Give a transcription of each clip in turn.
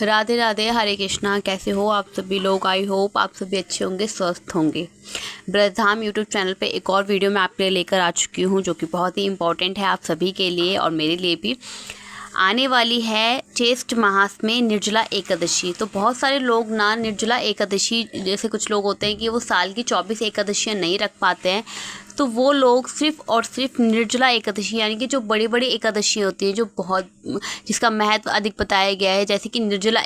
राधे राधे, हरे कृष्णा। कैसे हो आप सभी लोग? आई होप आप सभी अच्छे होंगे, स्वस्थ होंगे। ब्रजधाम यूट्यूब चैनल पे एक और वीडियो मैं आपके लिए लेकर आ चुकी हूँ, जो कि बहुत ही इम्पॉर्टेंट है आप सभी के लिए और मेरे लिए भी। आने वाली है ज्येष्ठ मास में निर्जला एकादशी। तो बहुत सारे लोग ना निर्जला एकादशी, जैसे कुछ लोग होते हैं कि वो साल की 24 एकादशियाँ नहीं रख पाते हैं, तो वो लोग सिर्फ़ और सिर्फ निर्जला एकादशी, यानी कि जो बड़ी बड़ी एकादशी होती है, जो बहुत जिसका महत्व अधिक बताया गया है, जैसे कि निर्जला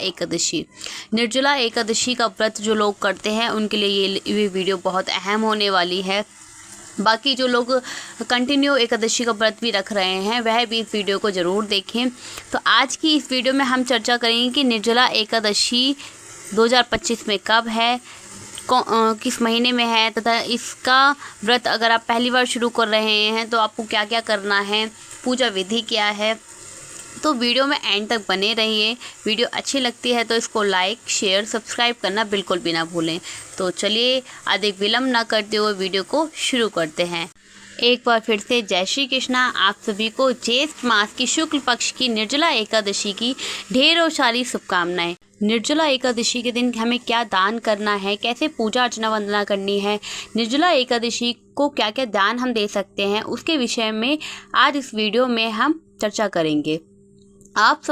एकादशी का व्रत जो लोग करते हैं उनके लिए ये वीडियो बहुत अहम होने वाली है। बाकी जो लोग कंटिन्यू एकादशी का व्रत भी रख रहे हैं वह भी इस वीडियो को ज़रूर देखें। तो आज की इस वीडियो में हम चर्चा करेंगे कि निर्जला एकादशी 2025 में कब है, किस महीने में है, तथा इसका व्रत अगर आप पहली बार शुरू कर रहे हैं तो आपको क्या क्या करना है, पूजा विधि क्या है। तो वीडियो में एंड तक बने रहिए। वीडियो अच्छी लगती है तो इसको लाइक, शेयर, सब्सक्राइब करना बिल्कुल भी ना भूलें। तो चलिए अधिक विलम्ब ना करते हुए वीडियो को शुरू करते हैं। एक बार फिर से जय श्री कृष्णा। आप सभी को ज्येष्ठ मास की शुक्ल पक्ष की निर्जला एकादशी की ढेरों सारी शुभकामनाएं। निर्जला एकादशी के दिन हमें क्या दान करना है, कैसे पूजा अर्चना वंदना करनी है, निर्जला एकादशी को क्या क्या दान हम दे सकते हैं, उसके विषय में आज इस वीडियो में हम चर्चा करेंगे। आप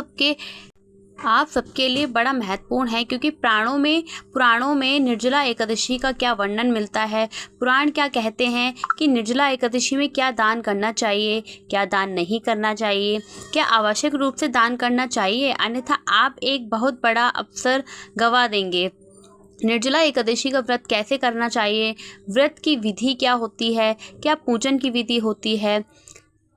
सबके लिए बड़ा महत्वपूर्ण है, क्योंकि पुराणों में निर्जला एकादशी का क्या वर्णन मिलता है। पुराण क्या कहते हैं कि निर्जला एकादशी में क्या दान करना चाहिए, क्या दान नहीं करना चाहिए, क्या आवश्यक रूप से दान करना चाहिए, अन्यथा आप एक बहुत बड़ा अवसर गंवा देंगे। निर्जला एकादशी का व्रत कैसे करना चाहिए, व्रत की विधि क्या होती है, क्या पूजन की विधि होती है,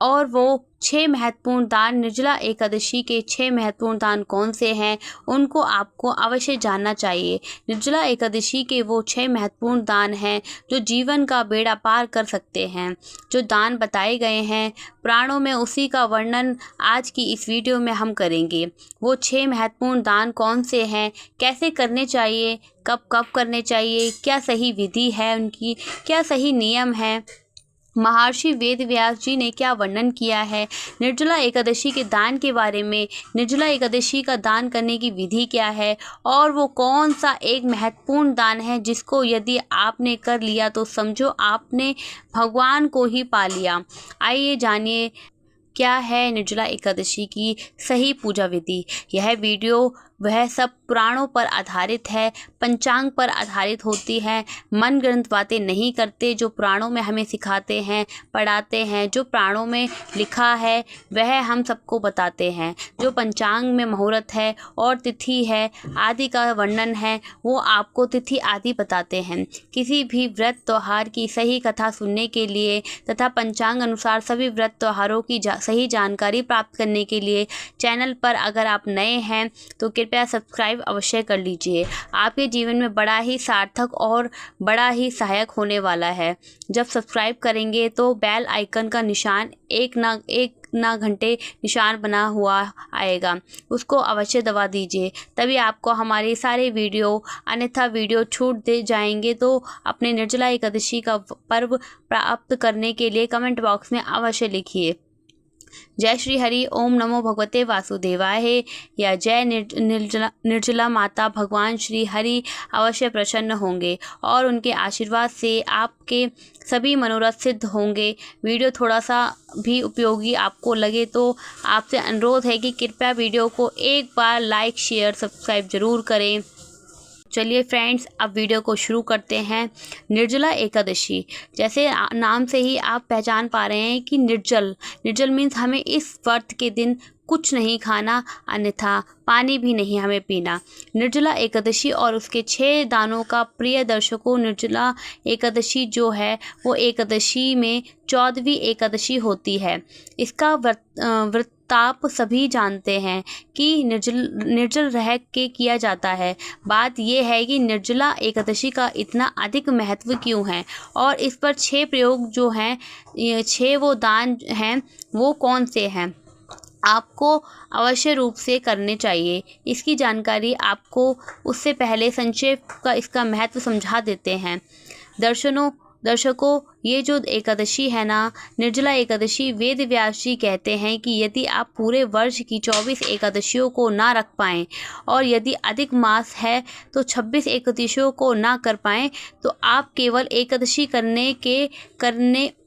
और वो 6 महत्वपूर्ण दान, निर्जला एकादशी के 6 महत्वपूर्ण दान कौन से हैं, उनको आपको अवश्य जानना चाहिए। निर्जला एकादशी के वो 6 महत्वपूर्ण दान हैं जो जीवन का बेड़ा पार कर सकते हैं। जो दान बताए गए हैं पुराणों में, उसी का वर्णन आज की इस वीडियो में हम करेंगे। वो 6 महत्वपूर्ण दान कौन से हैं, कैसे करने चाहिए, कब कब करने चाहिए, क्या सही विधि है उनकी, क्या सही नियम है, महर्षि वेद व्यास जी ने क्या वर्णन किया है निर्जला एकादशी के दान के बारे में, निर्जला एकादशी का दान करने की विधि क्या है, और वो कौन सा एक महत्वपूर्ण दान है जिसको यदि आपने कर लिया तो समझो आपने भगवान को ही पा लिया। आइए जानिए क्या है निर्जला एकादशी की सही पूजा विधि। यह वीडियो वह सब पुराणों पर आधारित है, पंचांग पर आधारित होती है। मन ग्रंथ बातें नहीं करते, जो पुराणों में हमें सिखाते हैं, पढ़ाते हैं, जो पुराणों में लिखा है वह हम सबको बताते हैं। जो पंचांग में मुहूर्त है और तिथि है आदि का वर्णन है, वो आपको तिथि आदि बताते हैं। किसी भी व्रत त्यौहार की सही कथा सुनने के लिए तथा पंचांग अनुसार सभी व्रत त्यौहारों की सही जानकारी प्राप्त करने के लिए चैनल पर अगर आप नए हैं तो कृपया सब्सक्राइब अवश्य कर लीजिए। आपके जीवन में बड़ा ही सार्थक और बड़ा ही सहायक होने वाला है। जब सब्सक्राइब करेंगे तो बेल आइकन का निशान एक ना घंटे निशान बना हुआ आएगा, उसको अवश्य दबा दीजिए, तभी आपको हमारे सारे वीडियो, अन्यथा वीडियो छूट दे जाएंगे तो अपने निर्जला एकादशी का पर्व प्राप्त करने के लिए कमेंट बॉक्स में अवश्य लिखिए जय श्री हरि, ओम नमो भगवते वासुदेवाय या जय निर्जला माता। भगवान श्री हरि अवश्य प्रसन्न होंगे और उनके आशीर्वाद से आपके सभी मनोरथ सिद्ध होंगे। वीडियो थोड़ा सा भी उपयोगी आपको लगे तो आपसे अनुरोध है कि कृपया वीडियो को एक बार लाइक, शेयर, सब्सक्राइब जरूर करें। चलिए फ्रेंड्स, अब वीडियो को शुरू करते हैं। निर्जला एकादशी, जैसे नाम से ही आप पहचान पा रहे हैं कि निर्जल मीन्स हमें इस व्रत के दिन कुछ नहीं खाना, अन्यथा पानी भी नहीं हमें पीना। निर्जला एकादशी और उसके 6 दानों का प्रिय दर्शकों, निर्जला एकादशी जो है वो एकादशी में 14वीं एकादशी होती है। इसका व्रताप सभी जानते हैं कि निर्जल रह के किया जाता है। बात यह है कि निर्जला एकादशी का इतना अधिक महत्व क्यों है और इस पर 6 प्रयोग जो हैं, ये 6 वो दान हैं, वो कौन से हैं, आपको अवश्य रूप से करने चाहिए। इसकी जानकारी आपको उससे पहले संक्षेप का इसका महत्व समझा देते हैं। दर्शनों, दर्शकों, ये जो एकादशी है ना, निर्जला एकादशी, वेद व्यास जी कहते हैं कि यदि आप पूरे वर्ष की 24 एकादशियों को ना रख पाएँ और यदि अधिक मास है तो 26 एकादशियों को ना कर पाएँ, तो आप केवल एकादशी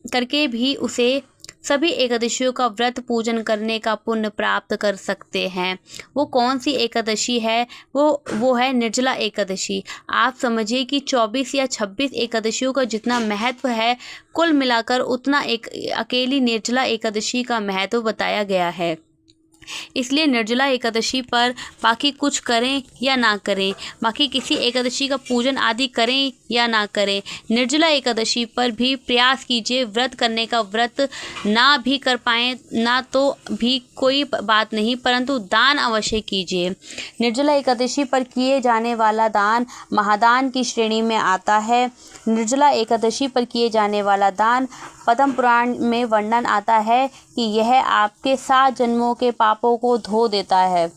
करके भी उसे सभी एकादशियों का व्रत पूजन करने का पुण्य प्राप्त कर सकते हैं। वो कौन सी एकादशी है? वो है निर्जला एकादशी। आप समझिए कि 24 या 26 एकादशियों का जितना महत्व है, कुल मिलाकर उतना एक अकेली निर्जला एकादशी का महत्व बताया गया है। इसलिए निर्जला एकादशी पर बाकी कुछ करें या ना करें, बाकी किसी एकादशी का पूजन आदि करें या ना करें, निर्जला एकादशी पर भी प्रयास कीजिए। व्रत करने का व्रत ना भी कर पाएँ ना तो भी कोई बात नहीं, परंतु दान अवश्य कीजिए। निर्जला एकादशी पर किए जाने वाला दान महादान की श्रेणी में आता है। निर्जला एकादशी पर किए जाने वाला दान पद्म पुराण में वर्णन आता है कि यह आपके 7 जन्मों के पापों को धो देता है,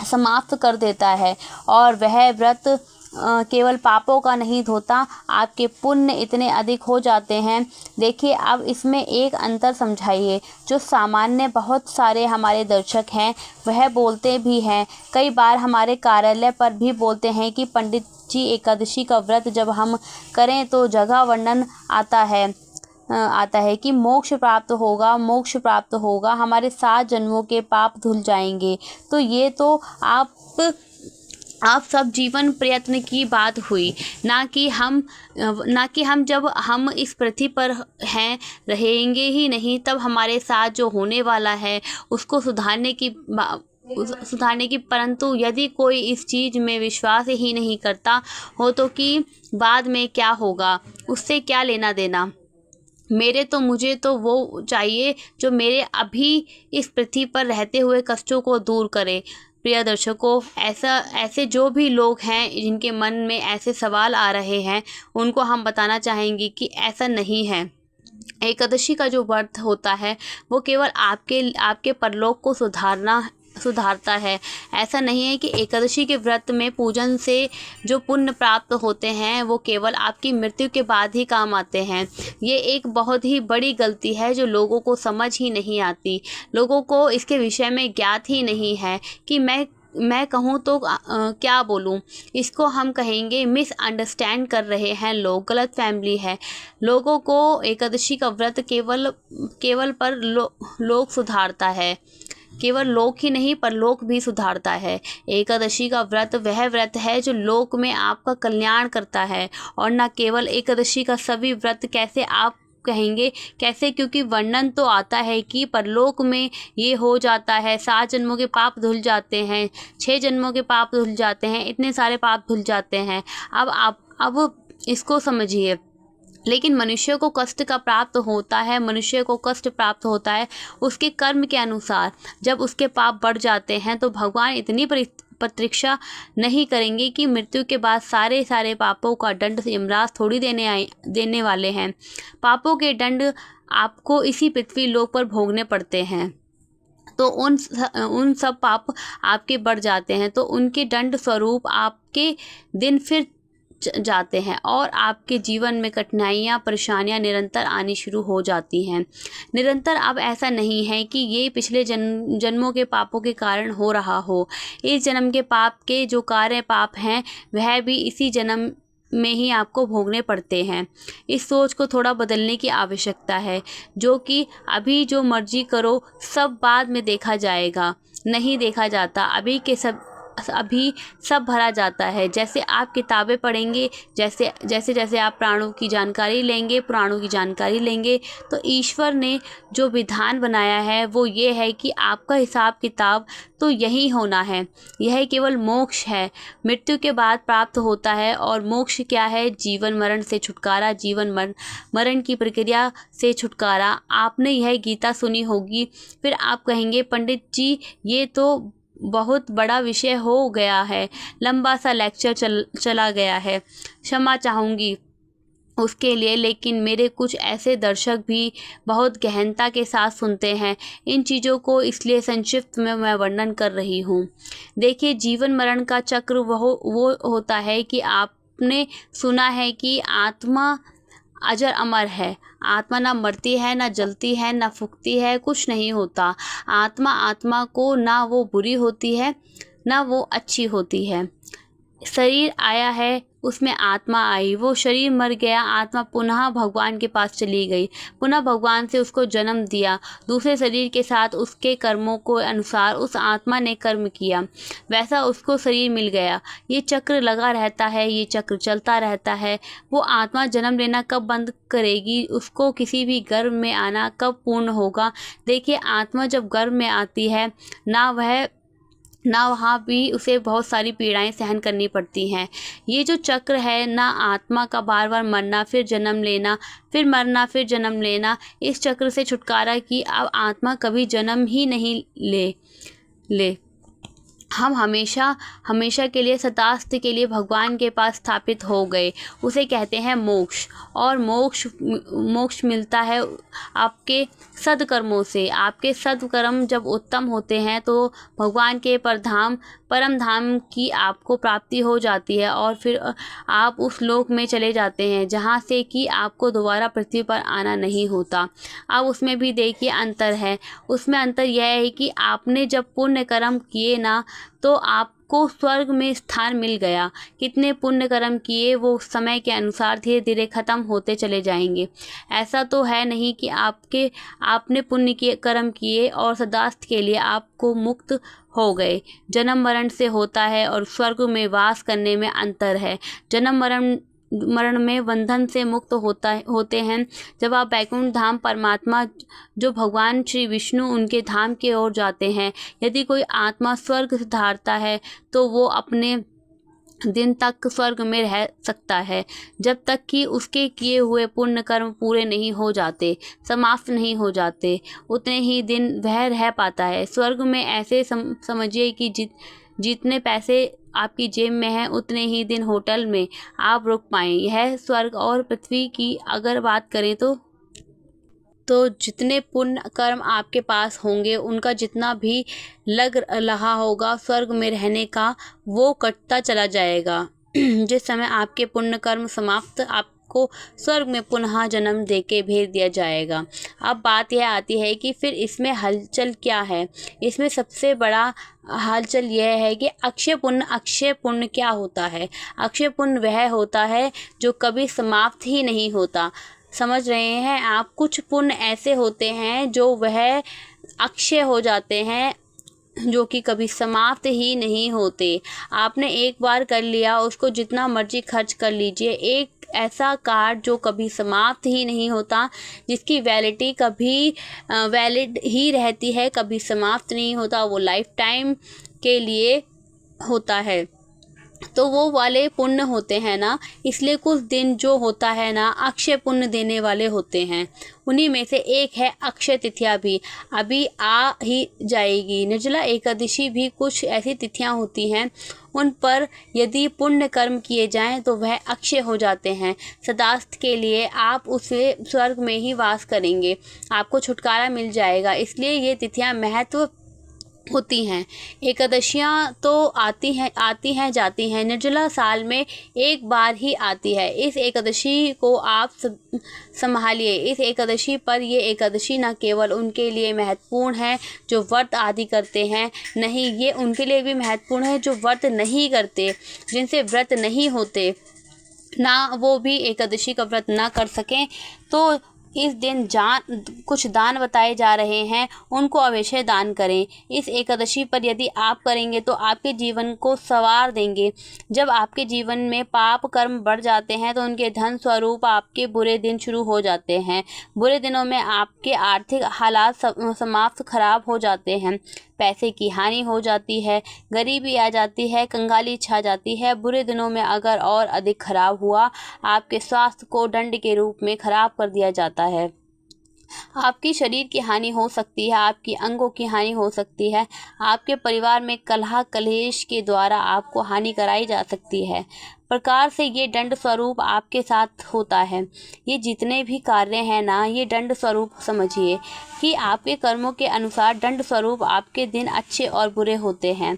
समाप्त कर देता है। और वह व्रत केवल पापों का नहीं धोता, आपके पुण्य इतने अधिक हो जाते हैं। देखिए, अब इसमें एक अंतर समझाइए। जो सामान्य बहुत सारे हमारे दर्शक हैं वह बोलते भी हैं, कई बार हमारे कार्यालय पर भी बोलते हैं कि पंडित जी, एकादशी का व्रत जब हम करें तो जगह वर्णन आता है कि मोक्ष प्राप्त होगा, हमारे 7 जन्मों के पाप धुल जाएंगे। तो ये तो आप सब जीवन प्रयत्न की बात हुई, ना कि हम जब हम इस पृथ्वी पर हैं, रहेंगे ही नहीं, तब हमारे साथ जो होने वाला है उसको सुधारने की। परंतु यदि कोई इस चीज़ में विश्वास ही नहीं करता हो तो कि बाद में क्या होगा, उससे क्या लेना देना। मुझे तो वो चाहिए जो मेरे अभी इस पृथ्वी पर रहते हुए कष्टों को दूर करे। प्रिय दर्शकों, ऐसे जो भी लोग हैं जिनके मन में ऐसे सवाल आ रहे हैं, उनको हम बताना चाहेंगे कि ऐसा नहीं है। एकादशी का जो व्रत होता है वो केवल आपके परलोक को सुधारता है। ऐसा नहीं है कि एकादशी के व्रत में पूजन से जो पुण्य प्राप्त होते हैं वो केवल आपकी मृत्यु के बाद ही काम आते हैं। ये एक बहुत ही बड़ी गलती है जो लोगों को समझ ही नहीं आती। लोगों को इसके विषय में ज्ञात ही नहीं है कि मैं कहूँ तो क्या बोलूँ, इसको हम कहेंगे मिसअंडरस्टैंड कर रहे हैं लोग, गलत फैमिली है। लोगों को एकादशी का व्रत केवल लोग सुधारता है, केवल लोक ही नहीं पर लोक भी सुधारता है। एकादशी का व्रत वह व्रत है जो लोक में आपका कल्याण करता है, और न केवल एकादशी का सभी व्रत। कैसे आप कहेंगे कैसे? क्योंकि वर्णन तो आता है कि परलोक में ये हो जाता है, 7 जन्मों के पाप धुल जाते हैं, 6 जन्मों के पाप धुल जाते हैं, इतने सारे पाप धुल जाते हैं। अब इसको समझिए। लेकिन मनुष्य को कष्ट प्राप्त होता है उसके कर्म के अनुसार। जब उसके पाप बढ़ जाते हैं तो भगवान इतनी प्रतीक्षा नहीं करेंगे कि मृत्यु के बाद सारे पापों का दंड यमराज थोड़ी देने वाले हैं। पापों के दंड आपको इसी पृथ्वी लोक पर भोगने पड़ते हैं। तो उन सब पाप आपके बढ़ जाते हैं, तो उनके दंड स्वरूप आपके दिन फिर जाते हैं और आपके जीवन में कठिनाइयाँ, परेशानियाँ निरंतर आनी शुरू हो जाती हैं। निरंतर। अब ऐसा नहीं है कि ये पिछले जन्मों के पापों के कारण हो रहा हो। इस जन्म के पाप के जो कार्य पाप हैं वह भी इसी जन्म में ही आपको भोगने पड़ते हैं। इस सोच को थोड़ा बदलने की आवश्यकता है, जो कि अभी जो मर्जी करो सब बाद में देखा जाएगा, नहीं देखा जाता। अभी सब भरा जाता है। जैसे आप किताबें पढ़ेंगे, जैसे आप पुराणों की जानकारी लेंगे, तो ईश्वर ने जो विधान बनाया है वो ये है कि आपका हिसाब किताब तो यही होना है। यह केवल मोक्ष है, मृत्यु के बाद प्राप्त होता है। और मोक्ष क्या है? जीवन मरण से छुटकारा, जीवन मरण की प्रक्रिया से छुटकारा। आपने यह गीता सुनी होगी। फिर आप कहेंगे पंडित जी ये तो बहुत बड़ा विषय हो गया है, लंबा सा लेक्चर चला गया है, क्षमा चाहूँगी उसके लिए। लेकिन मेरे कुछ ऐसे दर्शक भी बहुत गहनता के साथ सुनते हैं इन चीज़ों को, इसलिए संक्षिप्त में मैं वर्णन कर रही हूँ। देखिए, जीवन मरण का चक्र वो होता है कि आपने सुना है कि अजर अमर है। आत्मा ना मरती है, ना जलती है, ना फूकती है, कुछ नहीं होता। आत्मा को ना वो बुरी होती है, ना वो अच्छी होती है। शरीर आया है, उसमें आत्मा आई, वो शरीर मर गया, आत्मा पुनः भगवान के पास चली गई, पुनः भगवान से उसको जन्म दिया। दूसरे शरीर के साथ उसके कर्मों को अनुसार उस आत्मा ने कर्म किया, वैसा उसको शरीर मिल गया। ये चक्र लगा रहता है, ये चक्र चलता रहता है। वो आत्मा जन्म लेना कब बंद करेगी, उसको किसी भी गर्भ में आना कब पूर्ण होगा। देखिए, आत्मा जब गर्भ में आती है ना वहाँ भी उसे बहुत सारी पीड़ाएं सहन करनी पड़ती हैं। ये जो चक्र है ना, आत्मा का बार बार मरना, फिर जन्म लेना, फिर मरना, फिर जन्म लेना, इस चक्र से छुटकारा की अब आत्मा कभी जन्म ही नहीं ले। हम हमेशा के लिए सदास्थ के लिए भगवान के पास स्थापित हो गए। उसे कहते हैं मोक्ष। और मोक्ष मिलता है आपके सद्कर्मों से। आपके सद्कर्म जब उत्तम होते हैं तो भगवान के परम धाम की आपको प्राप्ति हो जाती है, और फिर आप उस लोक में चले जाते हैं जहाँ से कि आपको दोबारा पृथ्वी पर आना नहीं होता। अब उसमें भी देखिए अंतर है। उसमें अंतर यह है कि आपने जब पुण्य कर्म किए ना, तो आपको स्वर्ग में स्थान मिल गया। कितने पुण्य कर्म किए वो समय के अनुसार धीरे धीरे ख़त्म होते चले जाएंगे। ऐसा तो है नहीं कि आपने पुण्य कर्म किए और सदास्थ के लिए आपको मुक्त हो गए। जन्म मरण से होता है और स्वर्ग में वास करने में अंतर है। जन्म मरण में बंधन से मुक्त होते हैं। जब आप बैकुंठ धाम परमात्मा जो भगवान श्री विष्णु उनके धाम की ओर जाते हैं, यदि कोई आत्मा स्वर्ग सुधारता है तो वो अपने दिन तक स्वर्ग में रह सकता है, जब तक कि उसके किए हुए पुण्य कर्म पूरे नहीं हो जाते, समाप्त नहीं हो जाते, उतने ही दिन वह रह पाता है स्वर्ग में। ऐसे समझिए कि जितने पैसे आपकी जेब में हैं उतने ही दिन होटल में आप रुक पाएँ। यह स्वर्ग। और पृथ्वी की अगर बात करें तो जितने पुण्य कर्म आपके पास होंगे, उनका जितना भी लग रहा होगा स्वर्ग में रहने का, वो कटता चला जाएगा। जिस समय आपके पुण्य कर्म समाप्त, आपको स्वर्ग में पुनः जन्म देके भेज दिया जाएगा। अब बात यह आती है कि फिर इसमें हलचल क्या है। इसमें सबसे बड़ा हलचल यह है कि अक्षय पुण्य क्या होता है। अक्षय पुण्य वह होता है जो कभी समाप्त ही नहीं होता। समझ रहे हैं आप? कुछ पुण्य ऐसे होते हैं जो वह अक्षय हो जाते हैं, जो कि कभी समाप्त ही नहीं होते। आपने एक बार कर लिया, उसको जितना मर्जी खर्च कर लीजिए। एक ऐसा कार्ड जो कभी समाप्त ही नहीं होता, जिसकी वैलिडिटी कभी वैलिड ही रहती है, कभी समाप्त नहीं होता, वो लाइफ टाइम के लिए होता है। तो वो वाले पुण्य होते हैं ना, इसलिए कुछ दिन जो होता है ना, अक्षय पुण्य देने वाले होते हैं। उन्हीं में से एक है अक्षय तिथियां भी अभी आ ही जाएगी। निर्जला एकादशी भी कुछ ऐसी तिथियां होती हैं, उन पर यदि पुण्य कर्म किए जाएं तो वह अक्षय हो जाते हैं। सदास्थ के लिए आप उसे स्वर्ग में ही वास करेंगे, आपको छुटकारा मिल जाएगा। इसलिए ये तिथियां महत्व होती हैं। एकादशियाँ तो आती हैं जाती हैं। निर्जला साल में एक बार ही आती है। इस एकादशी को आप संभालिए। इस एकादशी पर ये एकादशी न केवल उनके लिए महत्वपूर्ण है जो व्रत आदि करते हैं, नहीं, ये उनके लिए भी महत्वपूर्ण है जो व्रत नहीं करते, जिनसे व्रत नहीं होते ना, वो भी एकादशी का व्रत ना कर सकें तो इस दिन कुछ दान बताए जा रहे हैं, उनको अवश्य दान करें। इस एकादशी पर यदि आप करेंगे तो आपके जीवन को संवार देंगे। जब आपके जीवन में पाप कर्म बढ़ जाते हैं तो उनके धन स्वरूप आपके बुरे दिन शुरू हो जाते हैं। बुरे दिनों में आपके आर्थिक हालात समाप्त खराब हो जाते हैं, पैसे की हानि हो जाती है, गरीबी आ जाती है, कंगाली छा जाती है। बुरे दिनों में अगर और अधिक खराब हुआ, आपके स्वास्थ्य को दंड के रूप में खराब कर दिया जाता है। आपकी शरीर की हानि हो सकती है, आपकी अंगों की हानि हो सकती है, आपके परिवार में कलह कलेश के द्वारा आपको हानि कराई जा सकती है। प्रकार से ये दंड स्वरूप आपके साथ होता है। ये जितने भी कार्य हैं ना, ये दंड स्वरूप समझिए कि आपके कर्मों के अनुसार दंड स्वरूप आपके दिन अच्छे और बुरे होते हैं।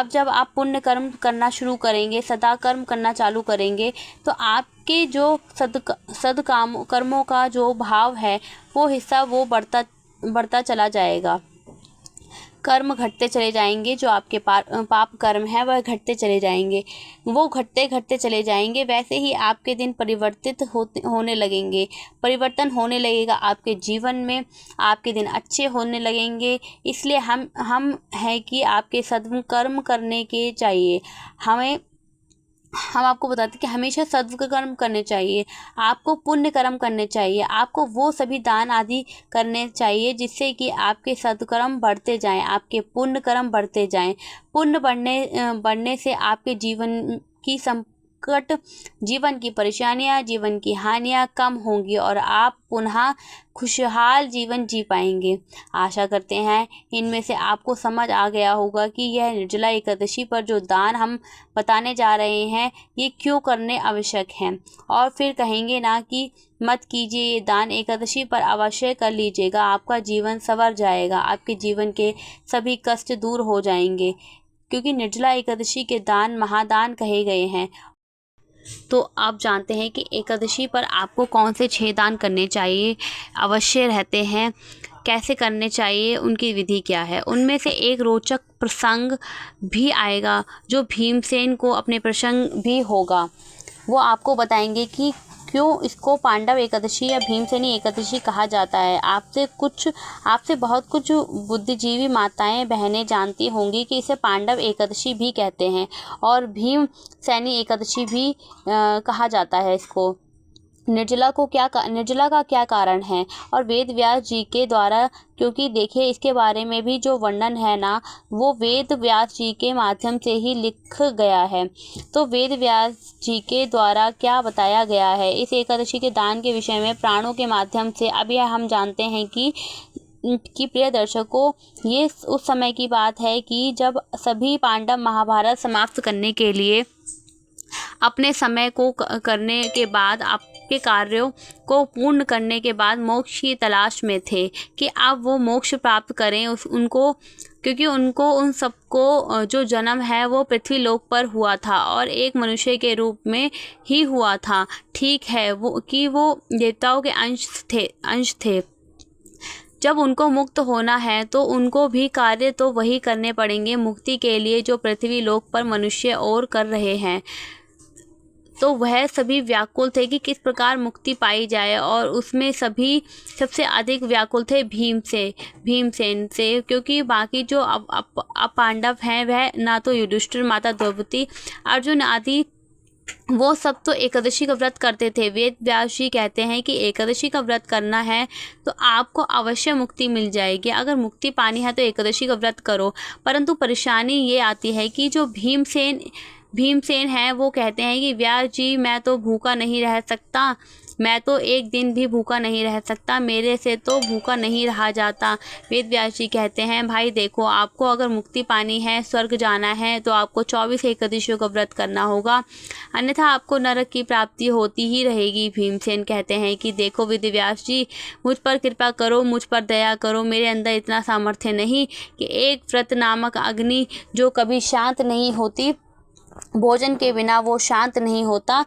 जब आप पुण्य कर्म करना शुरू करेंगे, सदा कर्म करना चालू करेंगे, तो आपके जो कर्मों का जो भाव है, वो हिस्सा वो बढ़ता चला जाएगा। कर्म घटते चले जाएंगे, जो आपके पाप कर्म है वह घटते चले जाएंगे, वो घटते चले जाएंगे। वैसे ही आपके दिन परिवर्तित होने लगेंगे, परिवर्तन होने लगेगा आपके जीवन में, आपके दिन अच्छे होने लगेंगे। इसलिए हम हैं कि आपके सद्कर्म करने के चाहिए। हम आपको बताते हैं कि हमेशा सद्कर्म करने चाहिए, आपको पुण्य कर्म करने चाहिए, आपको वो सभी दान आदि करने चाहिए जिससे कि आपके सद्कर्म बढ़ते जाएं, आपके पुण्य कर्म बढ़ते जाएं। पुण्य बढ़ने से आपके जीवन की संकट, जीवन की परेशानियां, जीवन की हानियां कम होंगी और आप पुनः खुशहाल जीवन जी पाएंगे। आशा करते हैं इनमें से आपको समझ आ गया होगा कि यह निर्जला एकादशी पर जो दान हम बताने जा रहे हैं, ये क्यों करने आवश्यक हैं। और फिर कहेंगे ना कि मत कीजिए ये दान, एकादशी पर अवश्य कर लीजिएगा, आपका जीवन संवर जाएगा, आपके जीवन के सभी कष्ट दूर हो जाएंगे, क्योंकि निर्जला एकादशी के दान महादान कहे गए हैं। तो आप जानते हैं कि एकादशी पर आपको कौन से 6 दान करने चाहिए, अवश्य रहते हैं, कैसे करने चाहिए, उनकी विधि क्या है। उनमें से एक रोचक प्रसंग भी आएगा जो भीमसेन को अपने प्रसंग भी होगा। वो आपको बताएंगे कि क्यों इसको पांडव एकादशी या भीमसेनी एकादशी कहा जाता है। आपसे बहुत कुछ बुद्धिजीवी माताएं बहनें जानती होंगी कि इसे पांडव एकादशी भी कहते हैं और भीमसेनी एकादशी भी कहा जाता है इसको। निर्जला का क्या कारण है और वेद व्यास जी के द्वारा, क्योंकि देखिए इसके बारे में भी जो वर्णन है ना, वो वेद व्यास जी के माध्यम से ही लिख गया है। तो वेद व्यास जी के द्वारा क्या बताया गया है इस एकादशी के दान के विषय में प्राणों के माध्यम से, अब यह हम जानते हैं कि प्रिय दर्शकों, ये उस समय की बात है कि जब सभी पांडव महाभारत समाप्त करने के लिए अपने समय को करने के बाद, आपके कार्यों को पूर्ण करने के बाद मोक्ष की तलाश में थे कि आप वो मोक्ष प्राप्त करें उनको, क्योंकि उनको उन सबको जो जन्म है वो पृथ्वी लोक पर हुआ था और एक मनुष्य के रूप में ही हुआ था। ठीक है, वो देवताओं के अंश थे। जब उनको मुक्त होना है तो उनको भी कार्य तो वही करने पड़ेंगे मुक्ति के लिए जो पृथ्वी लोक पर मनुष्य और कर रहे हैं। तो वह सभी व्याकुल थे कि किस प्रकार मुक्ति पाई जाए, और उसमें सबसे अधिक व्याकुल थे भीमसेन से, क्योंकि बाकी जो पांडव हैं वह ना तो युधिष्ठिर, माता द्रौपदी, अर्जुन आदि, वो सब तो एकादशी का व्रत करते थे। वेद व्यास जी कहते हैं कि एकादशी का व्रत करना है तो आपको अवश्य मुक्ति मिल जाएगी, अगर मुक्ति पानी है तो एकादशी का व्रत करो। परंतु परेशानी ये आती है कि जो भीमसेन है वो कहते हैं कि व्यास जी मैं तो भूखा नहीं रह सकता, मैं तो एक दिन भी भूखा नहीं रह सकता, मेरे से तो भूखा नहीं रहा जाता। वेद व्यास जी कहते हैं भाई देखो, आपको अगर मुक्ति पानी है, स्वर्ग जाना है, तो आपको 24 एकादशियों का व्रत करना होगा, अन्यथा आपको नरक की प्राप्ति होती ही रहेगी। भीमसेन कहते हैं कि देखो वेद व्यास जी, मुझ पर कृपा करो, मुझ पर दया करो, मेरे अंदर इतना सामर्थ्य नहीं कि एक व्रत नामक अग्नि जो कभी शांत नहीं होती, भोजन के बिना वो शांत नहीं होता,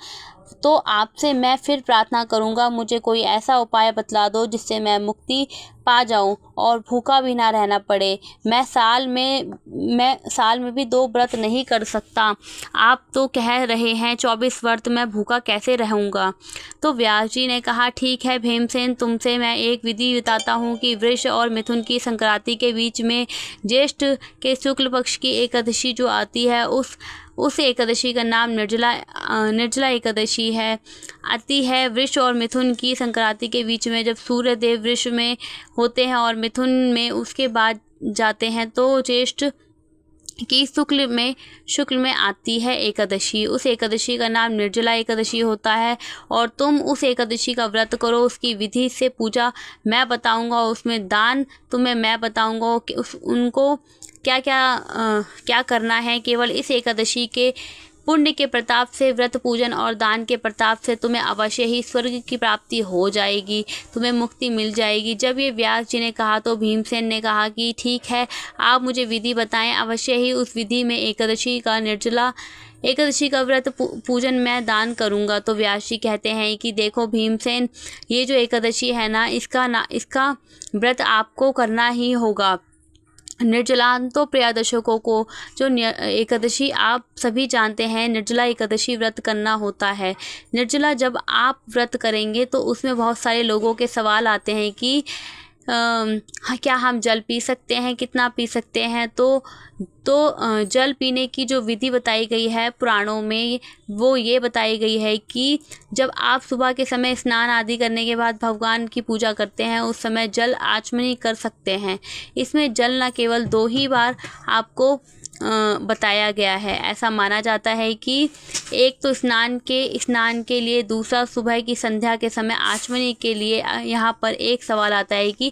तो आपसे मैं फिर प्रार्थना करूंगा, मुझे कोई ऐसा उपाय बतला दो जिससे मैं मुक्ति पा जाऊं और भूखा भी ना रहना पड़े। मैं साल में भी 2 व्रत नहीं कर सकता, आप तो कह रहे हैं 24 व्रत, मैं भूखा कैसे रहूंगा। तो व्यास जी ने कहा ठीक है भीमसेन, तुमसे मैं एक विधि बताता हूँ कि वृष और मिथुन की संक्रांति के बीच में ज्येष्ठ के शुक्ल पक्ष की एकादशी जो आती है, उस एकादशी का नाम निर्जला एकादशी है आती है। वृष और मिथुन की संक्रांति के बीच में जब सूर्य देव वृष में होते हैं और मिथुन में उसके बाद जाते हैं, तो ज्येष्ठ की शुक्ल में आती है एकादशी, उस एकादशी का नाम निर्जला एकादशी होता है। और तुम उस एकादशी का व्रत करो, उसकी विधि से पूजा मैं बताऊंगा, उसमें दान तुम्हें मैं बताऊंगा कि उनको क्या करना है। केवल इस एकादशी के पुण्य के प्रताप से, व्रत पूजन और दान के प्रताप से तुम्हें अवश्य ही स्वर्ग की प्राप्ति हो जाएगी, तुम्हें मुक्ति मिल जाएगी। जब ये व्यास जी ने कहा तो भीमसेन ने कहा कि ठीक है, आप मुझे विधि बताएं। अवश्य ही उस विधि में एकादशी का, निर्जला एकादशी का व्रत पूजन मैं दान करूँगा। तो व्यास जी कहते हैं कि देखो भीमसेन, ये जो एकादशी है ना, इसका व्रत आपको करना ही होगा। निर्जलांतो प्रिय दर्शकों को जो एकादशी आप सभी जानते हैं, निर्जला एकादशी व्रत करना होता है। निर्जला जब आप व्रत करेंगे तो उसमें बहुत सारे लोगों के सवाल आते हैं कि क्या हम जल पी सकते हैं, कितना पी सकते हैं। तो जल पीने की जो विधि बताई गई है पुराणों में, वो ये बताई गई है कि जब आप सुबह के समय स्नान आदि करने के बाद भगवान की पूजा करते हैं, उस समय जल आचमनी कर सकते हैं। इसमें जल न केवल 2 ही बार आपको बताया गया है। ऐसा माना जाता है कि एक तो स्नान के लिए, दूसरा सुबह की संध्या के समय आचमनी के लिए। यहाँ पर एक सवाल आता है कि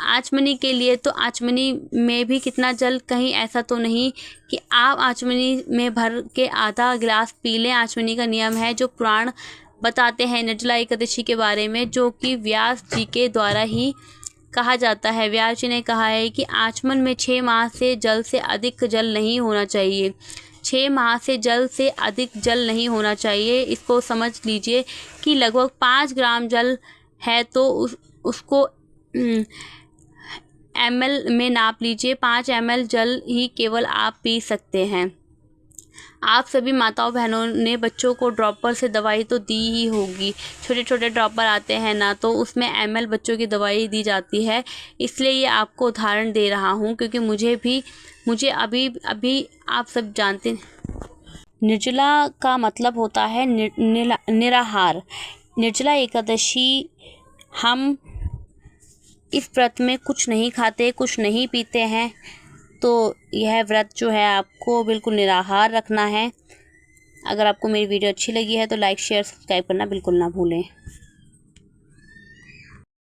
आचमनी के लिए, तो आचमनी में भी कितना जल, कहीं ऐसा तो नहीं कि आप आचमनी में भर के आधा गिलास पी लें। आचमनी का नियम है जो पुराण बताते हैं निर्जला एकादशी के बारे में, जो कि व्यास जी के द्वारा ही कहा जाता है। व्यास जी ने कहा है कि आचमन में 6 माह से जल से अधिक जल नहीं होना चाहिए। 6 माह से जल से अधिक जल नहीं होना चाहिए। इसको समझ लीजिए कि लगभग 5 ग्राम जल है तो उसको ml में नाप लीजिए। 5 ml जल ही केवल आप पी सकते हैं। आप सभी माताओं बहनों ने बच्चों को ड्रॉपर से दवाई तो दी ही होगी। छोटे छोटे ड्रॉपर आते हैं ना, तो उसमें ml बच्चों की दवाई दी जाती है। इसलिए ये आपको उदाहरण दे रहा हूँ, क्योंकि मुझे अभी आप सब जानते हैं। निर्जला का मतलब होता है निराहार। निर्जला एकादशी हम इस व्रत में कुछ नहीं खाते, कुछ नहीं पीते हैं। तो यह व्रत जो है आपको बिल्कुल निराहार रखना है। अगर आपको मेरी वीडियो अच्छी लगी है तो लाइक, शेयर, सब्सक्राइब करना बिल्कुल ना भूलें।